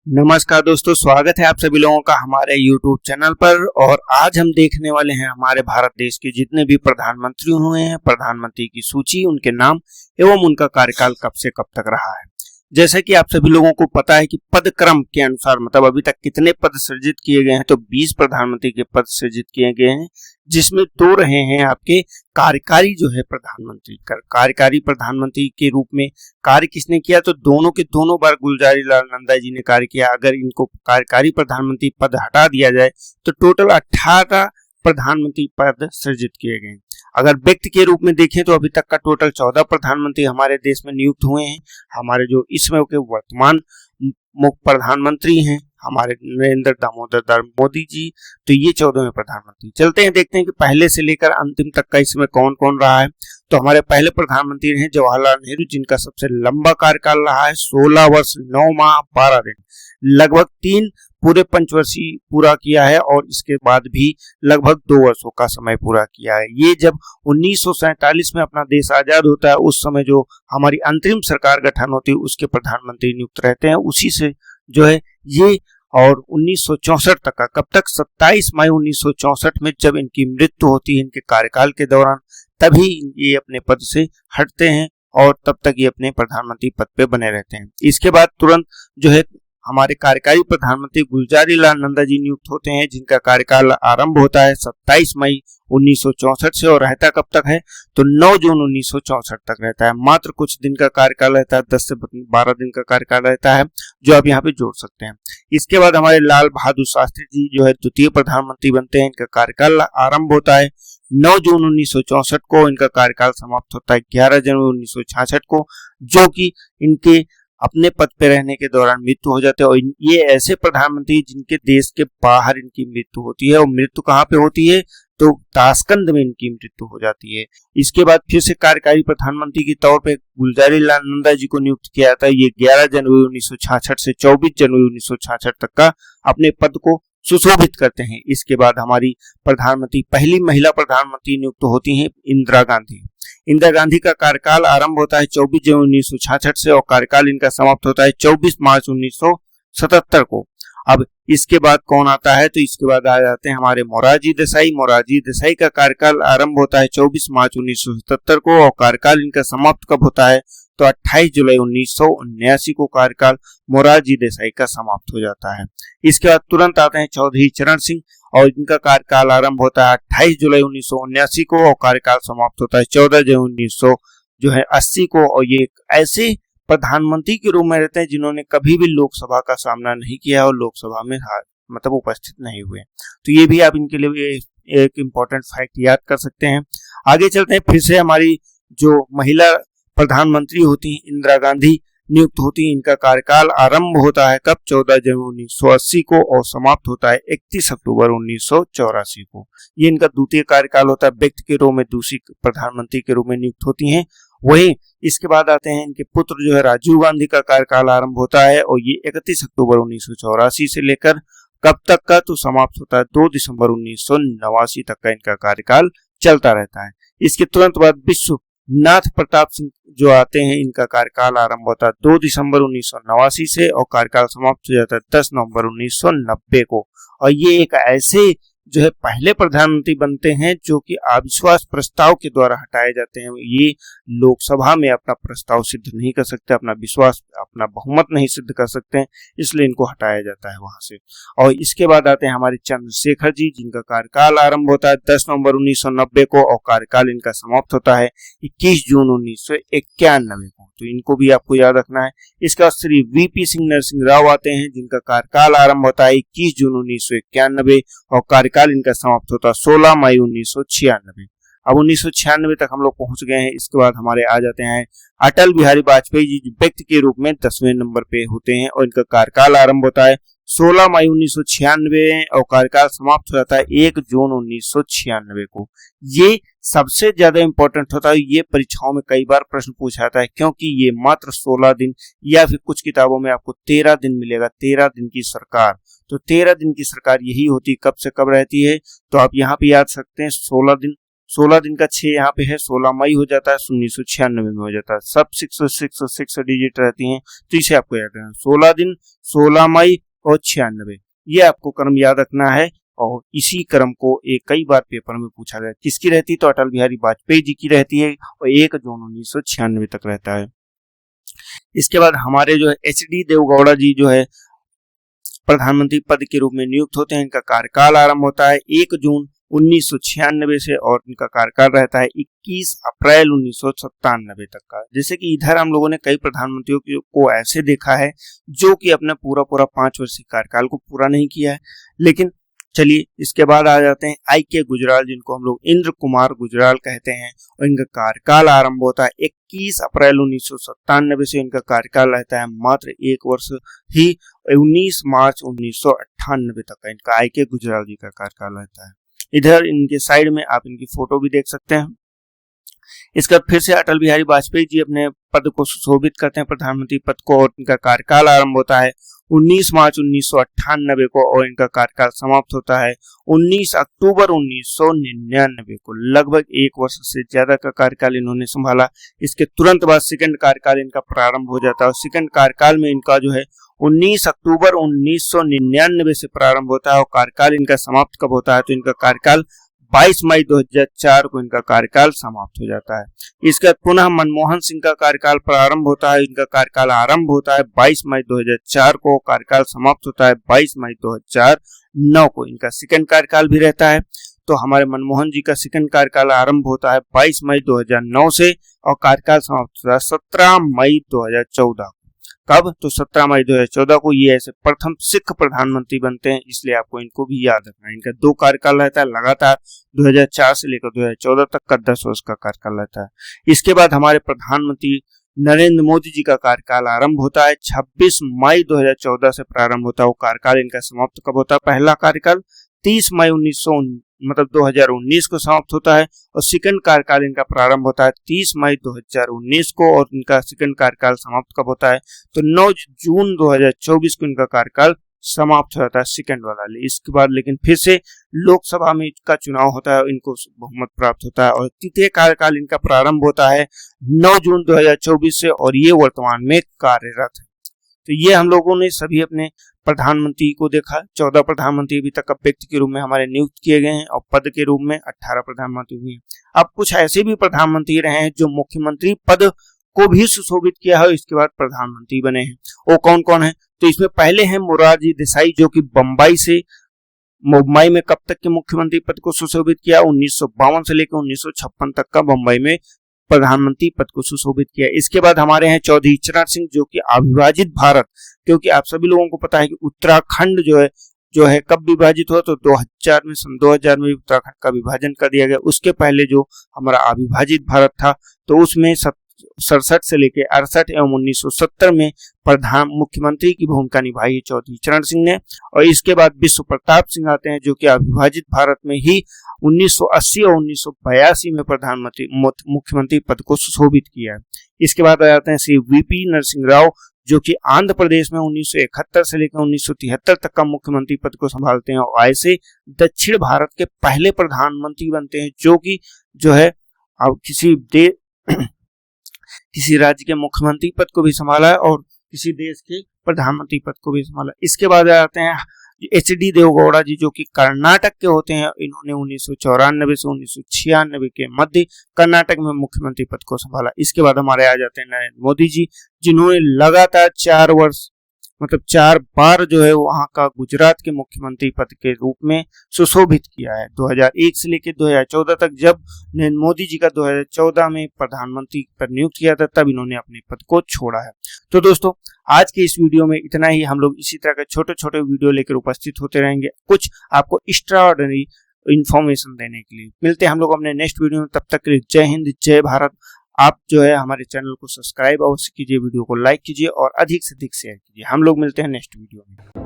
नमस्कार दोस्तों, स्वागत है आप सभी लोगों का हमारे YouTube चैनल पर। और आज हम देखने वाले हैं हमारे भारत देश के जितने भी प्रधानमंत्री हुए हैं, प्रधानमंत्री की सूची, उनके नाम एवं उनका कार्यकाल कब से कब तक रहा है। जैसा कि आप सभी लोगों को पता है कि पद क्रम के अनुसार मतलब अभी तक कितने पद सृजित किए गए हैं, तो 20 प्रधानमंत्री के पद सृजित किए गए हैं, जिसमें 2 रहे हैं आपके कार्यकारी जो है प्रधानमंत्री। कार्यकारी प्रधानमंत्री के रूप में कार्य किसने किया, तो दोनों के दोनों बार गुलजारीलाल नंदा जी ने कार्य किया। अगर इनको कार्यकारी प्रधानमंत्री पद हटा दिया जाए तो टोटल 18 प्रधानमंत्री पद सृजित किए गए। अगर व्यक्ति के रूप में देखें तो अभी तक का टोटल 14 प्रधानमंत्री हमारे देश में नियुक्त हुए हैं। हमारे जो इस समय के वर्तमान मुख्य प्रधानमंत्री हैं हमारे नरेंद्र दामोदर मोदी जी, तो ये 14वें प्रधानमंत्री। चलते हैं, देखते हैं कि पहले से लेकर अंतिम तक का इसमें कौन कौन रहा है। तो हमारे पहले प्रधानमंत्री हैं जवाहरलाल नेहरू, जिनका सबसे लंबा कार्यकाल रहा है 16 वर्ष 9 माह 12 दिन, लगभग 3 पूरे पंचवर्षीय पूरा किया है और इसके बाद भी लगभग 2 वर्षों का समय पूरा किया है। ये जब 1947 में अपना देश आजाद होता है, उस समय जो हमारी अंतरिम सरकार गठन होती है उसके प्रधानमंत्री नियुक्त रहते हैं, उसी से जो है ये। और 1964 तक का, कब तक, 27 मई 1964 में जब इनकी मृत्यु होती है इनके कार्यकाल के दौरान, तभी ये अपने पद से हटते हैं और तब तक ये अपने प्रधानमंत्री पद पे बने रहते हैं। इसके बाद तुरंत जो है हमारे कार्यकारी प्रधानमंत्री गुलजारीलाल नंदा जी नियुक्त होते हैं, जिनका कार्यकाल आरंभ होता है 27 मई 1964 से और रहता कब तक है, तो 9 जून 1964 तक रहता है। मात्र कुछ दिन का कार्यकाल रहता है, 10 से 12 दिन का कार्यकाल रहता है, जो आप यहाँ पे जोड़ सकते हैं। इसके बाद हमारे लाल बहादुर शास्त्री जी जो है द्वितीय प्रधानमंत्री बनते हैं। इनका कार्यकाल आरंभ होता है 9 जून 1964 को, इनका कार्यकाल समाप्त होता है 11 जनवरी 1966 को, जो कि इनके अपने पद पे रहने के दौरान मृत्यु हो जाते हैं। और ये ऐसे प्रधानमंत्री जिनके देश के बाहर इनकी मृत्यु होती है, और मृत्यु कहाँ पे होती है, तो ताशकंद में इनकी मृत्यु हो जाती है। इसके बाद फिर से कार्यकारी प्रधानमंत्री के तौर पे गुलजारीलाल नंदा जी को नियुक्त किया जाता है। ये 11 जनवरी 1966 से 24 जनवरी 1966 तक का अपने पद को सुशोभित करते हैं। इसके बाद हमारी प्रधानमंत्री, पहली महिला प्रधानमंत्री नियुक्त होती हैं इंदिरा गांधी। इंदिरा गांधी का कार्यकाल आरंभ होता है 24 जनवरी 1966 से और कार्यकाल इनका समाप्त होता है 24 मार्च 1977 को। अब इसके बाद कौन आता है, तो इसके बाद आ जाते हैं हमारे मोरारजी देसाई। मोरारजी देसाई का कार्यकाल आरंभ होता है 24 मार्च 1977 को और कार्यकाल इनका समाप्त कब होता है, तो 28 जुलाई 1979 को कार्यकाल मोरारजी देसाई का समाप्त हो जाता है। इसके बाद तुरंत आते हैं चौधरी चरण सिंह और इनका कार्यकाल आरंभ होता है 28 जुलाई 1979 को और कार्यकाल समाप्त होता है 14 जनवरी 1980 को। और ये एक ऐसे प्रधानमंत्री के रूप में रहते हैं जिन्होंने कभी भी लोकसभा का सामना नहीं किया और लोकसभा में मतलब उपस्थित नहीं हुए। तो ये भी आप इनके लिए एक इम्पोर्टेंट फैक्ट याद कर सकते हैं। आगे चलते हैं, फिर से हमारी जो महिला प्रधानमंत्री होती हैं इंदिरा गांधी नियुक्त होती है। इनका कार्यकाल आरंभ होता है कब, 14 जनवरी 1980 को और समाप्त होता है 31 अक्टूबर 1984 को। ये इनका द्वितीय कार्यकाल होता है, व्यक्ति के रूप में दूसरी प्रधानमंत्री के रूप में नियुक्त होती हैं। वही इसके बाद आते हैं इनके पुत्र जो है राजीव गांधी का कार्यकाल आरंभ होता है और ये 31 अक्टूबर 1984 से लेकर कब तक का, तो समाप्त होता है 2 दिसंबर 1989 तक का इनका कार्यकाल चलता रहता है। इसके तुरंत बाद विश्वनाथ प्रताप सिंह जो आते हैं, इनका कार्यकाल आरंभ होता है 2 दिसंबर 1989 से और कार्यकाल समाप्त हो जाता है 10 नवंबर 1990 को। और ये एक ऐसे जो है पहले प्रधानमंत्री बनते हैं जो कि अविश्वास प्रस्ताव के द्वारा हटाए जाते हैं। ये लोकसभा में अपना प्रस्ताव सिद्ध नहीं कर सकते, अपना विश्वास, अपना बहुमत नहीं सिद्ध कर सकते हैं, इसलिए इनको हटाया जाता है वहां से। और इसके बाद आते हैं हमारे चंद्रशेखर जी, जिनका कार्यकाल आरंभ होता है 10 नवंबर 1990 को और कार्यकाल इनका समाप्त होता है 21 जून 1991 को। तो इनको भी आपको याद रखना है। इसके बाद श्री वीपी सिंह नरसिंह राव आते हैं, जिनका कार्यकाल आरंभ होता है 21 जून 1991 और कार्यकाल इनका समाप्त होता है 16 मई 1996। अब 1996 तक हम लोग पहुंच गए हैं। इसके बाद हमारे आ जाते हैं अटल बिहारी वाजपेयी जी, व्यक्ति के रूप में 10वें नंबर पे होते हैं और इनका कार्यकाल आरंभ होता है 16 मई 1996 और कार्यकाल समाप्त हो जाता है 1 जून 1996 को। ये सबसे ज्यादा इंपॉर्टेंट होता है, ये परीक्षाओं में कई बार प्रश्न पूछा जाता है, क्योंकि ये मात्र 16 दिन या फिर कुछ किताबों में आपको 13 दिन मिलेगा, 13 दिन की सरकार। तो 13 दिन की सरकार यही होती, कब से कब रहती है, तो आप यहाँ पे याद सकते हैं 16 दिन 16 दिन का 6 यहाँ पे है, 16 मई हो जाता है, 1996 में हो जाता है। सब 6 डिजिट रहती हैं, तो इसे आपको याद रखना। 16 दिन, 16 मई और 96, ये आपको क्रम याद रखना है। और इसी क्रम को कई बार पेपर में पूछा गया। किसकी रहती है? तो अटल बिहारी वाजपेयी जी की रहती है और 1 जून 1996 तक रहता है। इसके बाद हमारे जो है HD देवगौड़ा जी जो है प्रधानमंत्री पद के रूप में नियुक्त होते हैं। इनका कार्यकाल आरंभ होता है 1 जून 1996 से और इनका कार्यकाल रहता है 21 अप्रैल 1997 तक का। जैसे कि इधर हम लोगों ने कई प्रधानमंत्रियों को ऐसे देखा है जो कि अपना पूरा 5 वर्षीय कार्यकाल को पूरा नहीं किया है। लेकिन चलिए इसके बाद आ जाते हैं IK गुजराल, जिनको हम लोग इंद्र कुमार गुजराल कहते हैं, और इनका कार्यकाल आरंभ होता है 21 अप्रैल 1997 से। इनका कार्यकाल रहता है मात्र 1 वर्ष ही, 19 मार्च 1998 तक का इनका IK गुजराल जी का कार्यकाल रहता है। इधर इनके साइड में आप इनकी फोटो भी देख सकते हैं। इसके बाद फिर से अटल बिहारी वाजपेयी जी अपने पद को सुशोभित करते हैं, प्रधानमंत्री पद को, और इनका कार्यकाल आरंभ होता है 19 मार्च 1998 को और इनका कार्यकाल समाप्त होता है 19 अक्टूबर 1999 को। लगभग 1 वर्ष से ज्यादा का कार्यकाल इन्होंने संभाला। इसके तुरंत बाद सेकंड कार्यकाल इनका प्रारंभ हो जाता है और सेकंड कार्यकाल में इनका जो है 19 अक्टूबर 1999 से प्रारंभ होता है और कार्यकाल इनका समाप्त कब होता है? तो इनका कार्यकाल 22 मई 2004 को इनका कार्यकाल समाप्त हो जाता है। इसके बाद पुनः मनमोहन सिंह का कार्यकाल प्रारंभ होता है। इनका कार्यकाल आरंभ होता है 22 मई 2004 को, कार्यकाल समाप्त होता है 22 मई 2009 को। इनका सेकंड कार्यकाल भी रहता है। तो हमारे मनमोहन जी का सेकंड कार्यकाल आरंभ होता है 22 मई 2009 से और कार्यकाल समाप्त होता है 17 मई 2014। कब? तो 17 मई 2014 को ये ऐसे प्रथम सिख प्रधानमंत्री बनते हैं, इसलिए आपको इनको भी याद रखना है। इनका 2 कार्यकाल रहता है लगातार, 2004 से लेकर 2014 तक का 10 वर्ष का कार्यकाल रहता है। इसके बाद हमारे प्रधानमंत्री नरेंद्र मोदी जी का कार्यकाल आरंभ होता है 26 मई 2014 से प्रारंभ होता है। वो कार्यकाल इनका समाप्त कब होता है? पहला कार्यकाल 30 मई 2019 को समाप्त होता है और सेकंड कार्यकाल इनका प्रारंभ होता है 30 मई 2019 को और इनका सेकंड कार्यकाल समाप्त कब होता है? तो 9 जून 2024 को इनका कार्यकाल समाप्त हो जाता है सेकंड वाला। इसके बाद लेकिन फिर से लोकसभा में इनका चुनाव होता है, इनको बहुमत प्राप्त होता है और तृतीय कार्यकाल इनका प्रारंभ होता है 9 जून 2024 से और ये वर्तमान में कार्यरत है। तो ये हम लोगों ने सभी अपने प्रधानमंत्री को देखा। 14 प्रधानमंत्री अभी तक व्यक्ति के रूप में हमारे नियुक्त किए गए हैं और पद के रूप में 18 प्रधानमंत्री हुए हैं। अब कुछ ऐसे भी प्रधानमंत्री रहे हैं जो मुख्यमंत्री पद को भी सुशोभित किया है, इसके बाद प्रधानमंत्री बने हैं। वो कौन कौन है? तो इसमें पहले हैं मोरारजी देसाई, जो कि मुंबई में कब तक के मुख्यमंत्री पद को सुशोभित किया? 1952 से लेकर 1956 तक का मुंबई में प्रधानमंत्री पद को सुशोभित किया। इसके बाद हमारे हैं चौधरी चरण सिंह, जो कि अविभाजित भारत, क्योंकि आप सभी लोगों को पता है कि उत्तराखंड जो है कब विभाजित हुआ? तो 2000 में, सन 2000 में उत्तराखंड का विभाजन कर दिया गया। उसके पहले जो हमारा अविभाजित भारत था तो उसमें 67 से लेकर 68 एवं 1970 में प्रधान मुख्यमंत्री की भूमिका निभाई चौधरी चरण सिंह ने। और इसके बाद विश्व प्रताप सिंह आते हैं, जो कि अविभाजित भारत में ही 1980 और 1982 में प्रधानमंत्री मुख्यमंत्री पद को सुशोभित किया है। इसके बाद आ जाते हैं श्री VP नरसिंह राव, जो कि आंध्र प्रदेश में 1971 से लेकर 1973 तक का मुख्यमंत्री पद को संभालते हैं और ऐसे दक्षिण भारत के पहले प्रधानमंत्री बनते हैं जो कि जो है अब किसी राज्य के मुख्यमंत्री पद को भी संभाला है और किसी देश के प्रधानमंत्री पद को भी संभाला। इसके बाद आते हैं HD देवगौड़ा जी, जो कि कर्नाटक के होते हैं। इन्होंने 1994 से 1996 के मध्य कर्नाटक में मुख्यमंत्री पद को संभाला। इसके बाद हमारे आ जाते हैं नरेंद्र मोदी जी, जिन्होंने लगातार 4 बार जो है वहां का गुजरात के मुख्यमंत्री पद के रूप में सुशोभित किया है। 2001 से लेकर 2014 तक, जब नरेंद्र मोदी जी का 2014 में प्रधानमंत्री पर नियुक्त किया था, तब इन्होंने अपने पद को छोड़ा है। तो दोस्तों, आज के इस वीडियो में इतना ही। हम लोग इसी तरह के छोटे छोटे वीडियो लेकर उपस्थित होते रहेंगे, कुछ आपको एक्स्ट्राऑर्डिनरी इंफॉर्मेशन देने के लिए। मिलते हैं हम लोग अपने नेक्स्ट वीडियो में, तब तक के लिए जय हिंद, जय भारत। आप जो है हमारे चैनल को सब्सक्राइब अवश्य कीजिए, वीडियो को लाइक कीजिए और अधिक से अधिक शेयर कीजिए। हम लोग मिलते हैं नेक्स्ट वीडियो में।